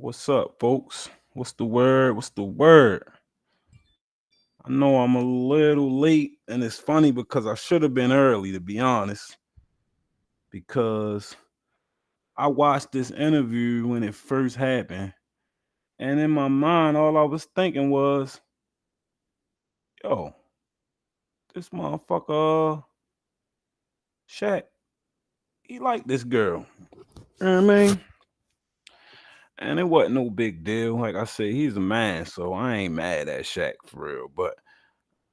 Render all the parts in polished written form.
What's up, folks? What's the word? What's the word? I know I'm a little late, and it's funny because I should have been early, to be honest, because I watched this interview when it first happened, and in my mind, all I was thinking was, yo, this motherfucker, Shaq, he like this girl. You know what I mean? And it wasn't no big deal. Like I said, he's a man, so I ain't mad at Shaq for real. But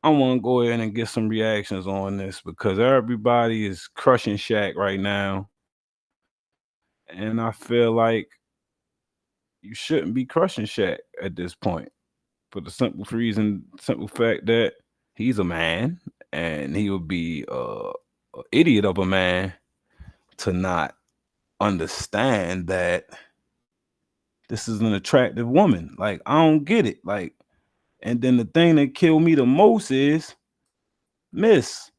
I want to go ahead and get some reactions on this because everybody is crushing Shaq right now. And I feel like you shouldn't be crushing Shaq at this point for the simple fact that he's a man and he would be a idiot of a man to not understand that this is an attractive woman. Like, I don't get it. Like, and then the thing that killed me the most is, Miss,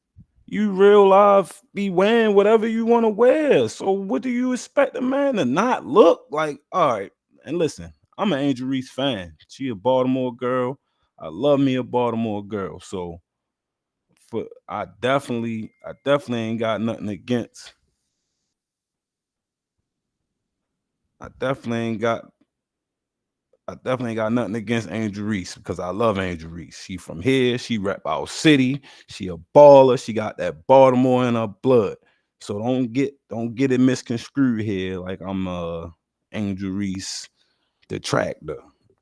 you real life be wearing whatever you want to wear. So what do you expect a man to not look like? All right. And listen, I'm an Angel Reese fan. She a Baltimore girl. I love me a Baltimore girl. So for I definitely ain't got nothing against. I definitely ain't got I definitely ain't got nothing against Angel Reese because I love Angel Reese. She from here. She rep our city. She a baller. She got that Baltimore in her blood. So don't get it misconstrued here. Like I'm Angel Reese detractor.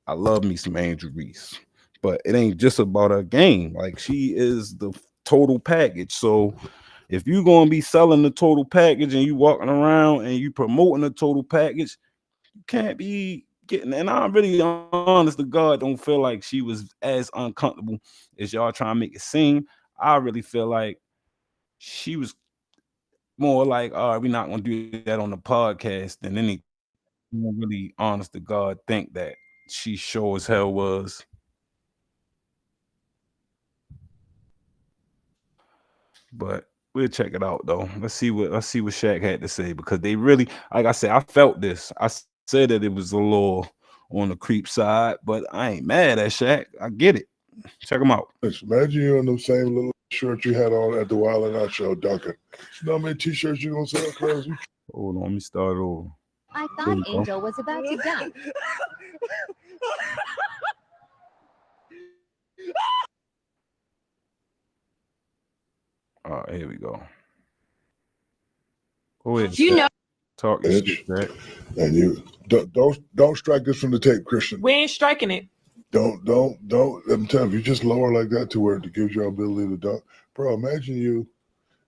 I love me some Angel Reese, but it ain't just about her game. Like she is the total package. So if you gonna be selling the total package and you walking around and you promoting the total package, can't be getting. And I'm really honest to God, don't feel like she was as uncomfortable as y'all trying to make it seem. I really feel like she was more like, all right, we're not gonna do that on the podcast than anything. I don't really, honest to God, think that she sure as hell was. But we'll check it out though. Let's see what Shaq had to say because they really, like I said, I felt this. I said that it was a little on the creep side, but I ain't mad at Shaq. I get it. Check him out. Imagine you in the same little shirt you had on at the Wild and Out show, Duncan. You know how many t-shirts you gonna sell, cuz? Hold on, let me start over. I There thought we go. Angel was about to dump. All right, here we go. Go ahead, Do you Shaq. know? Talk your shit, Bitch. Shaq. And you don't strike this from the tape, Christian. We ain't striking it. Don't. I'm telling you, just lower like that to where it gives you ability to dunk. Bro, imagine you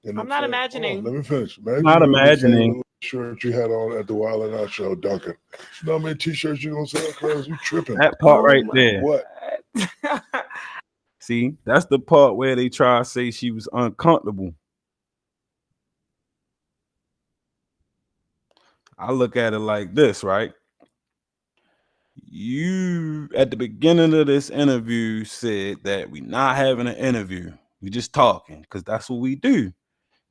in the I'm not same. Hold on, imagining. let me finish. I'm Imagine not you in the same imagining little shirt you had on at the Wild and Out show, Duncan. You know how many t-shirts you gonna sell, cuz? You tripping. that part Oh right my there. What? God. See, that's the part where they try to say she was uncomfortable. I look at it like this, right? You at the beginning of this interview said that we not having an interview. We just talking because that's what we do.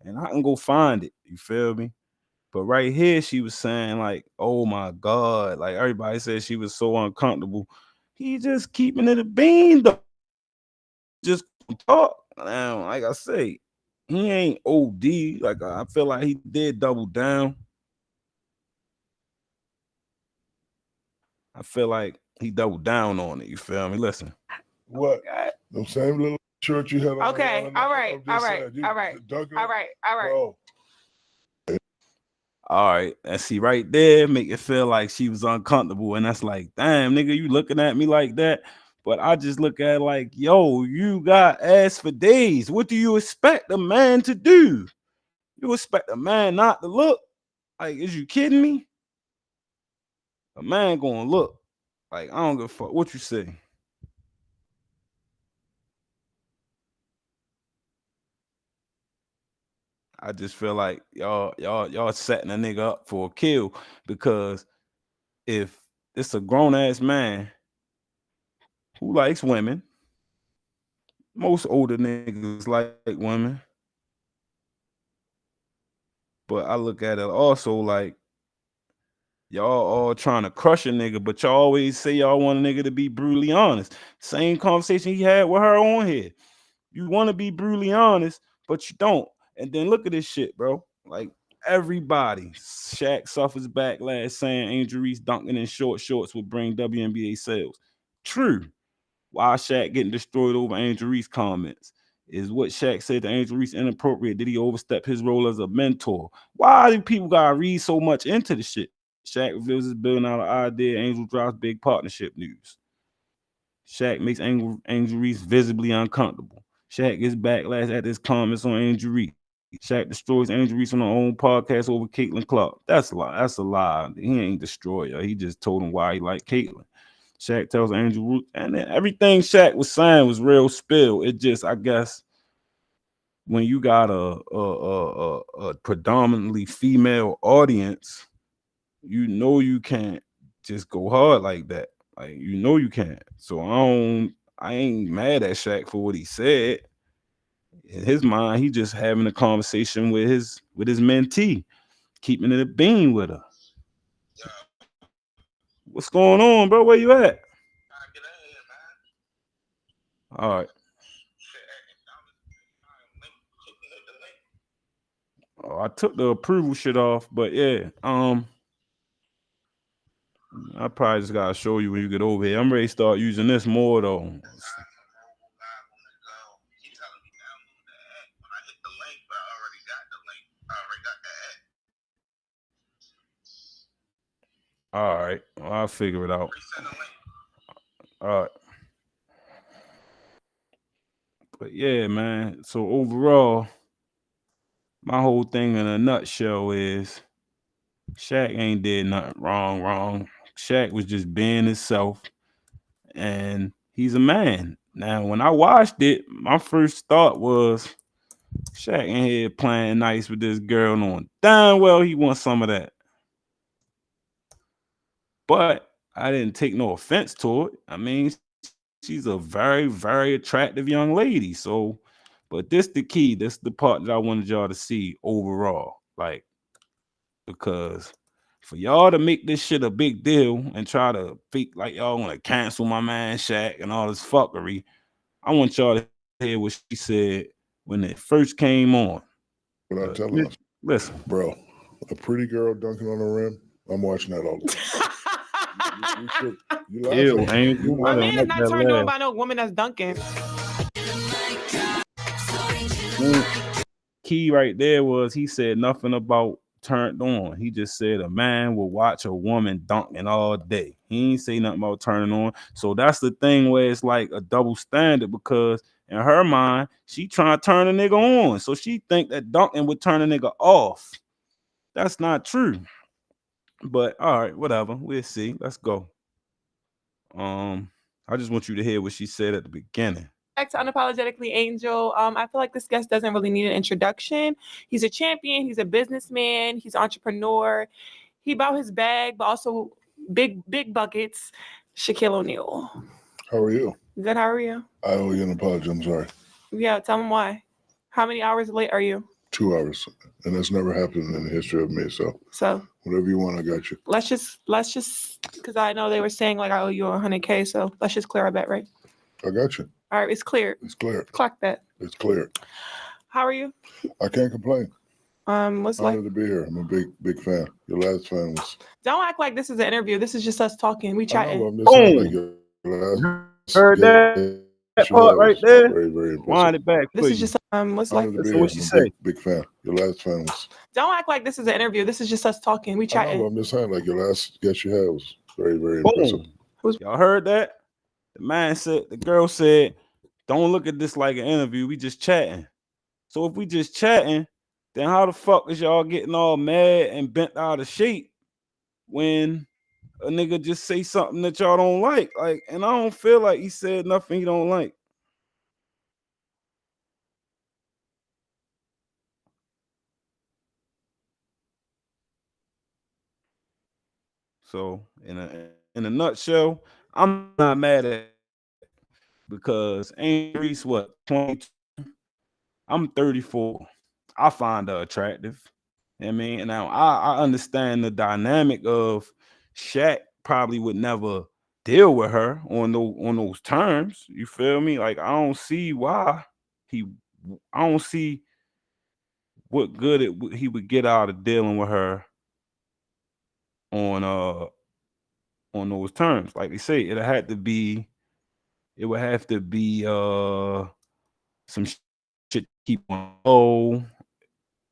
And I can go find it. You feel me? But right here, she was saying like, "Oh my God!" Like everybody said, she was so uncomfortable. He just keeping it a bean though. Just gonna talk. Now, like I say, he ain't OD. Like I feel like he did double down. I feel like he doubled down on it. You feel me? Listen. What? God. The same little shirt you had on. Okay. All right. I'm All just right. saying, you All right. Duncan, All right. All right. bro. All right. And see right there, make it feel like she was uncomfortable. And that's like, damn, nigga, you looking at me like that. But I just look at it like, yo, you got ass for days. What do you expect a man to do? You expect a man not to look? Like, is you kidding me? A man gonna look. Like, I don't give a fuck what you say. I just feel like y'all setting a nigga up for a kill because if it's a grown ass man who likes women, most older niggas like women, but I look at it also like Y'all all trying to crush a nigga, but y'all always say y'all want a nigga to be brutally honest. Same conversation he had with her on here. You want to be brutally honest, but you don't. And then look at this shit, bro. Like everybody, Shaq suffers backlash saying Angel Reese dunking in short shorts will bring WNBA sales. True. Why Shaq getting destroyed over Angel Reese comments? Is what Shaq said to Angel Reese inappropriate? Did he overstep his role as a mentor? Why do people gotta read so much into the shit? Shaq reveals his building out an idea. Angel drops big partnership news. Shaq makes Angel Reese visibly uncomfortable. Shaq gets backlash at his comments on Angel Reese. Shaq destroys Angel Reese on her own podcast over Caitlin Clark. That's a lie. That's a lie. He ain't destroy her. He just told him why he liked Caitlin. Shaq tells Angel Reese, and then everything Shaq was saying was real spill. It just, I guess, when you got a predominantly female audience, you know you can't just go hard like that. Like you know you can't. So I ain't mad at Shaq for what he said. In his mind, he just having a conversation with his mentee, keeping it a bean with her. What's going on, bro? Where you at? All right. Oh, I took the approval shit off, but yeah, I probably just gotta show you when you get over here. I'm ready to start using this more though. All right, well, I'll figure it out. All right, but yeah, man. So overall, my whole thing in a nutshell is Shaq ain't did nothing wrong. Shaq was just being himself, and he's a man. Now, when I watched it, my first thought was Shaq in here playing nice with this girl, knowing damn well he wants some of that. But I didn't take no offense to it. I mean, she's a very, very attractive young lady. So, but this the key. This the part that I wanted y'all to see overall. Like, because for y'all to make this shit a big deal and try to fake like y'all want to cancel my man Shaq and all this fuckery, I want y'all to hear what she said when it first came on. But I tell her, Listen, bro, a pretty girl dunking on the rim, I'm watching that all the time. You Angel. My man is not turned on by no woman that's dunking. Key right there was he said nothing about turned on. He just said a man will watch a woman dunking all day. He ain't say nothing about turning on. So that's the thing where it's like a double standard because in her mind, she trying to turn a nigga on. So she think that dunking would turn a nigga off. That's not true. But all right, whatever. We'll see. Let's go. I just want you to hear what she said at the beginning. Back to Unapologetically Angel. I feel like this guest doesn't really need an introduction. He's a champion. He's a businessman. He's an entrepreneur. He about his bag, but also big buckets. Shaquille O'Neal. How are you? Good. How are you? I owe you an apology. I'm sorry. Yeah. Tell him why. How many hours late are you? 2 hours, and that's never happened in the history of me. So whatever you want, I got you. Let's just because I know they were saying like I owe you $100K. So let's just clear our bet, right? I got you. All right, it's cleared. It's cleared. Clock that. It's cleared. How are you? I can't complain. What's Honored to be here. I'm a big fan. Your last fan was. Don't act like this is an interview. This is just us talking. We chatting. I'm just saying, like your last. Heard that part right there. Very, very impressive. Wind it back, please. This is just what's like. Honored to be So here. what she I'm a say? big fan. Your last fan was. Don't act like this is an interview. This is just us talking. We chatting. I'm just saying, like your last guest you had was very, very impressive. Y'all heard that? The man said, the girl said, don't look at this like an interview. We just chatting. So if we just chatting, then how the fuck is y'all getting all mad and bent out of shape when a nigga just say something that y'all don't like? Like, and I don't feel like he said nothing he don't like. So in a nutshell, I'm not mad at it because Angel Reese, what, 22? I'm 34. I find her attractive. I mean, now I understand the dynamic of Shaq probably would never deal with her on those terms. You feel me? Like I don't see why he. I don't see what good he would get out of dealing with her on on those terms. Like they say, it would have to be some shit to keep on low.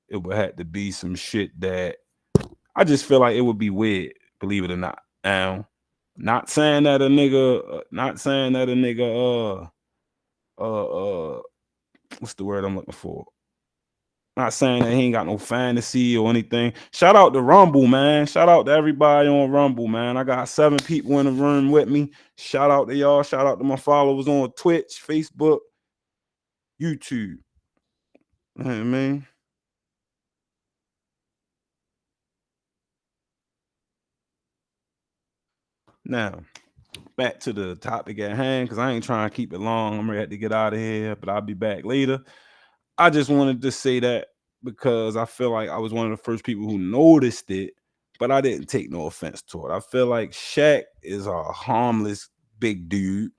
It would have to be some shit that I just feel like it would be weird, believe it or not. Now, not saying that a nigga, what's the word I'm looking for? Not saying that he ain't got no fantasy or anything. Shout out to Rumble, man. Shout out to everybody on Rumble, man. I got 7 people in the room with me. Shout out to y'all. Shout out to my followers on Twitch, Facebook, YouTube. You know what I mean? Now, back to the topic at hand, because I ain't trying to keep it long. I'm ready to get out of here, but I'll be back later. I just wanted to say that because I feel like I was one of the first people who noticed it, but I didn't take no offense to it. I feel like Shaq is a harmless big dude.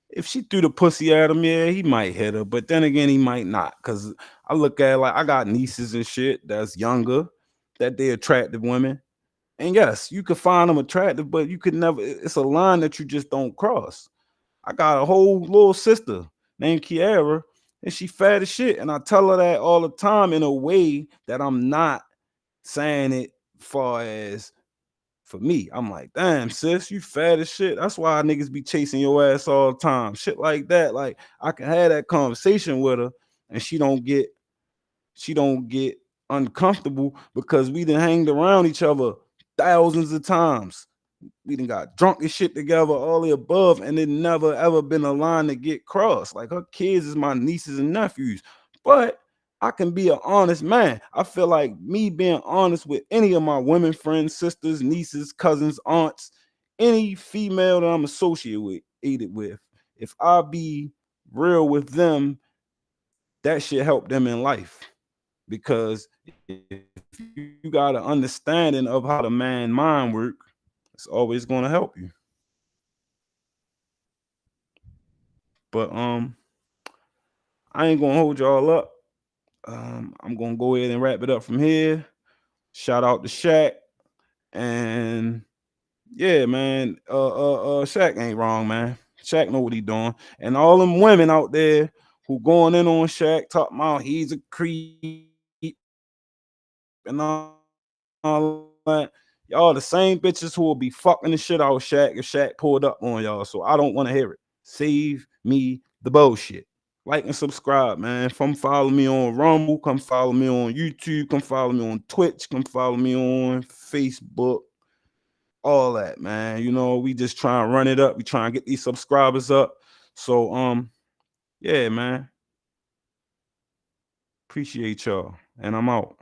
If she threw the pussy at him, yeah, he might hit her, but then again, he might not. Cause I look at it like I got nieces and shit that's younger, that they attractive women. And yes, you could find them attractive, but you could never, it's a line that you just don't cross. I got a whole little sister named Kiara, and she fat as shit. And I tell her that all the time in a way that I'm not saying it far as for me. I'm like, damn, sis, you fat as shit. That's why niggas be chasing your ass all the time. Shit like that. Like I can have that conversation with her and she don't get uncomfortable because we done hanged around each other thousands of times. We done got drunk and shit together, all the above, and it never ever been a line to get crossed. Like her kids is my nieces and nephews, but I can be an honest man. I feel like me being honest with any of my women friends, sisters, nieces, cousins, aunts, any female that I'm associated with, if I be real with them, that should help them in life. Because if you got an understanding of how the man mind work, it's always going to help you. But I ain't gonna hold y'all up. I'm gonna go ahead and wrap it up from here. Shout out to Shaq. And yeah, man. Shaq ain't wrong, man. Shaq know what he doing. And all them women out there who going in on Shaq, talking about he's a creep and all that. Y'all the same bitches who will be fucking the shit out of Shaq if Shaq pulled up on y'all. So I don't want to hear it. Save me the bullshit. Like and subscribe, man. Come follow me on Rumble. Come follow me on YouTube. Come follow me on Twitch. Come follow me on Facebook. All that, man. You know, we just try and run it up. We try and get these subscribers up. So, yeah, man. Appreciate y'all. And I'm out.